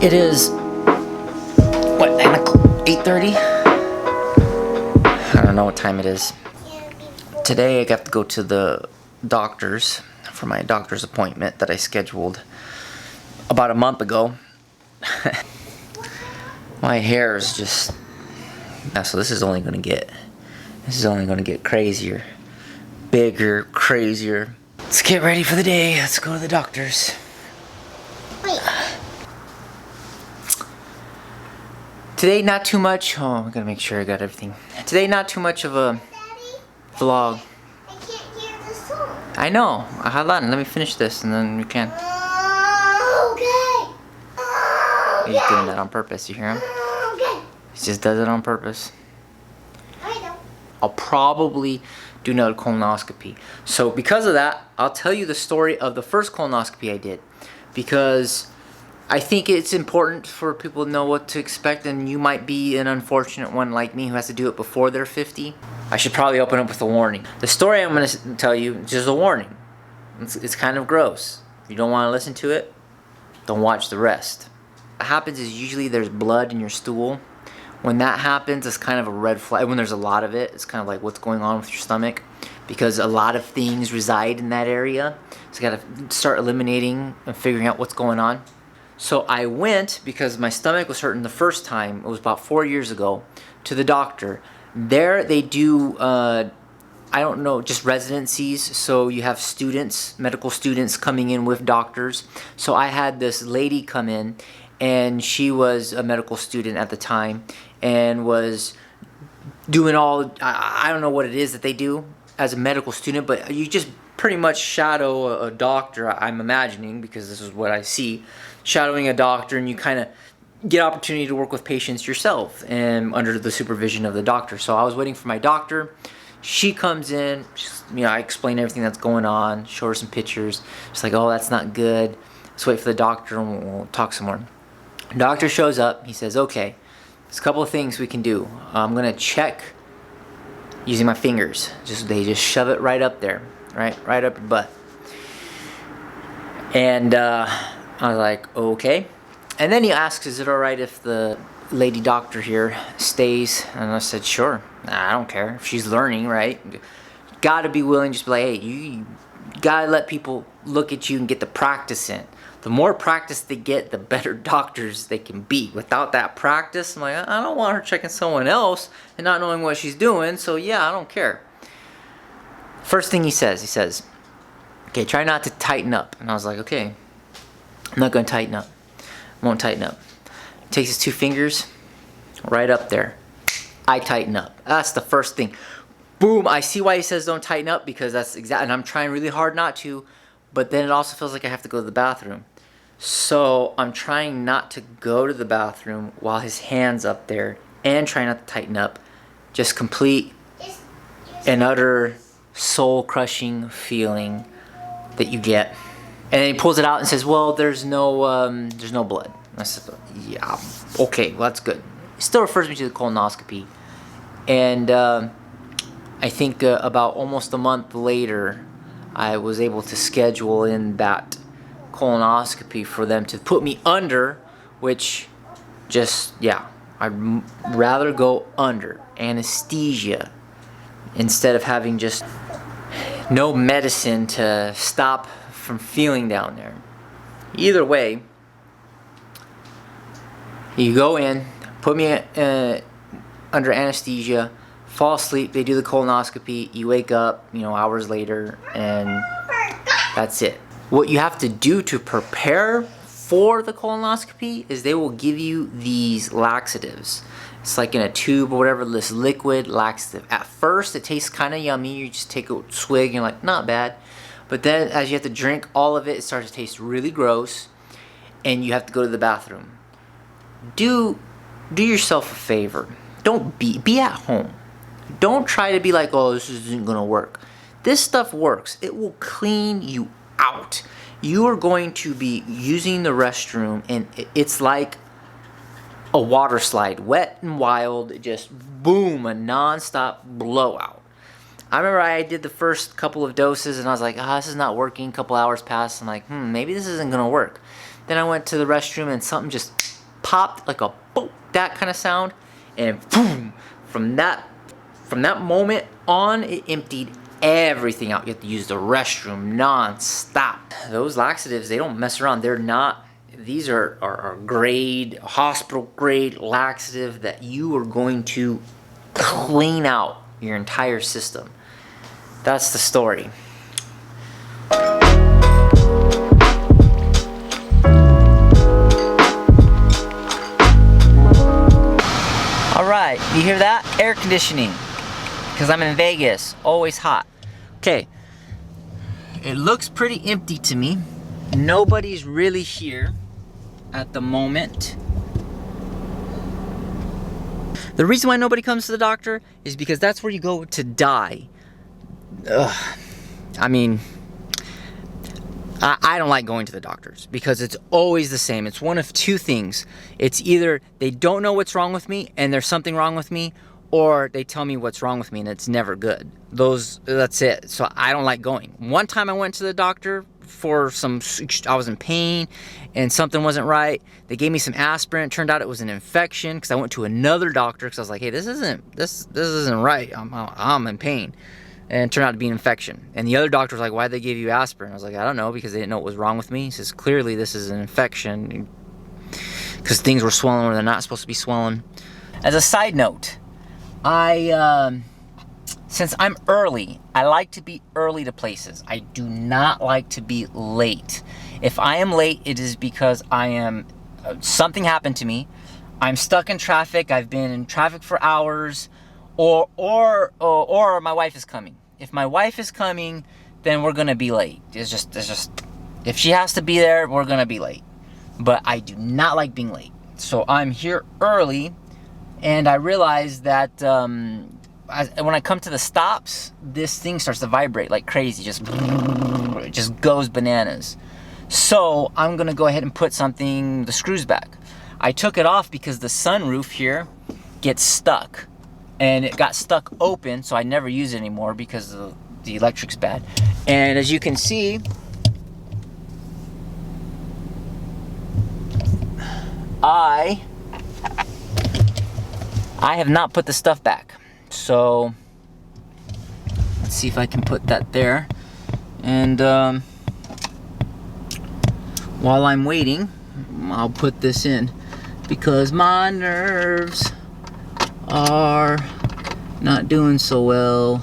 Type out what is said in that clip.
It is, what, 8:30? I don't know what time it is. Today I got to go to the doctor's for my doctor's appointment that I scheduled about a month ago. My hair is just, so this is only gonna get crazier, bigger, crazier. Let's get ready for the day. Let's go to the doctor's. Wait. Today, not too much. Oh, I'm gonna make sure I got everything. Today, not too much of a vlog. I can't hear the song. I know. Hold on. Let me finish this, and then we can. Okay. He's doing that on purpose. You hear him? Okay. He just does it on purpose. I know. I'll probably do another colonoscopy. So because of that, I'll tell you the story of the first colonoscopy I did, because I think it's important for people to know what to expect, and you might be an unfortunate one like me who has to do it before they're 50. I should probably open up with a warning. The story I'm going to tell you is just a warning. It's kind of gross. If you don't want to listen to it, don't watch the rest. What happens is usually there's blood in your stool. When that happens, it's kind of a red flag. When there's a lot of it, it's kind of like what's going on with your stomach, because a lot of things reside in that area. So you got to start eliminating and figuring out what's going on. So I went, because my stomach was hurting the first time, it was about 4 years ago, to the doctor. There they do, I don't know, just residencies. So you have students, medical students coming in with doctors. So I had this lady come in, and she was a medical student at the time and was doing all, I don't know what it is that they do as a medical student, but you just pretty much shadow a doctor, I'm imagining, because this is what I see. Shadowing a doctor, and you kind of get opportunity to work with patients yourself and under the supervision of the doctor. So I was waiting for my doctor. She comes in, I explain everything that's going on, show her some pictures. She's like, oh, that's not good. Let's wait for the doctor and we'll talk some more. The doctor shows up. He says, okay, there's a couple of things we can do. I'm going to check using my fingers. They just shove it right up there, right up your butt. And I was like, okay. And then he asks, is it all right if the lady doctor here stays? And I said, sure. I don't care. If she's learning, right? Gotta be willing, just be like, hey, you gotta let people look at you and get the practice in. The more practice they get, the better doctors they can be. Without that practice, I'm like, I don't want her checking someone else and not knowing what she's doing, so yeah, I don't care. First thing he says, okay, try not to tighten up. And I was like, okay, I'm not going to tighten up. Won't tighten up. Takes his two fingers right up there. I tighten up. That's the first thing. Boom. I see why he says don't tighten up, because that's exactly, and I'm trying really hard not to, but then it also feels like I have to go to the bathroom. So I'm trying not to go to the bathroom while his hand's up there and trying not to tighten up. Just complete and utter soul-crushing feeling that you get. And then he pulls it out and says, well, there's no blood. I said, yeah, okay, well, that's good. He still refers me to the colonoscopy. And I think about almost a month later, I was able to schedule in that colonoscopy for them to put me under, which just, yeah, I'd rather go under anesthesia instead of having just no medicine to stop from feeling down there. Either way, you go in, put me under anesthesia, fall asleep, they do the colonoscopy, you wake up, hours later, and that's it. What you have to do to prepare for the colonoscopy is they will give you these laxatives. It's like in a tube or whatever, this liquid laxative. At first, it tastes kind of yummy. You just take a swig and you're like, not bad. But then as you have to drink all of it, it starts to taste really gross, and you have to go to the bathroom. Do yourself a favor. Don't be at home. Don't try to be like, oh, this isn't gonna work. This stuff works. It will clean you out. You are going to be using the restroom, and it's like a water slide, wet and wild, just boom, a non-stop blowout. I remember I did the first couple of doses and I was like, this is not working. A couple hours passed. I'm like, maybe this isn't going to work. Then I went to the restroom and something just popped like a boom, that kind of sound, and boom. From that moment on, it emptied everything out. You have to use the restroom non-stop. Those laxatives, they don't mess around. They're not. These are grade, hospital grade laxative that you are going to clean out your entire system. That's the story. All right, you hear that? Air conditioning, because I'm in Vegas, always hot. Okay, it looks pretty empty to me. Nobody's really here at the moment. The reason why nobody comes to the doctor is because that's where you go to die. Ugh. I mean, I don't like going to the doctors because it's always the same. It's one of two things. It's either they don't know what's wrong with me and there's something wrong with me, or they tell me what's wrong with me and it's never good. That's it. So I don't like going. One time I went to the doctor for I was in pain and something wasn't right. They gave me some aspirin. It turned out it was an infection because I went to another doctor because I was like, hey, this isn't right. I'm in pain. And it turned out to be an infection. And the other doctor was like, why'd they give you aspirin? I was like, I don't know, because they didn't know what was wrong with me. He says, clearly this is an infection because things were swollen where they're not supposed to be swollen. As a side note, since I'm early, I like to be early to places. I do not like to be late. If I am late, it is because something happened to me. I'm stuck in traffic. I've been in traffic for hours, or my wife is coming. If my wife is coming, then we're gonna be late. It's just if she has to be there, we're gonna be late. But I do not like being late. So I'm here early, and I realize that when I come to the stops, this thing starts to vibrate like crazy. It just goes bananas. So I'm gonna go ahead and put the screws back. I took it off because the sunroof here gets stuck. And it got stuck open, so I never use it anymore because the electric's bad. And as you can see, I have not put the stuff back. So let's see if I can put that there. And while I'm waiting, I'll put this in because my nerves are not doing so well.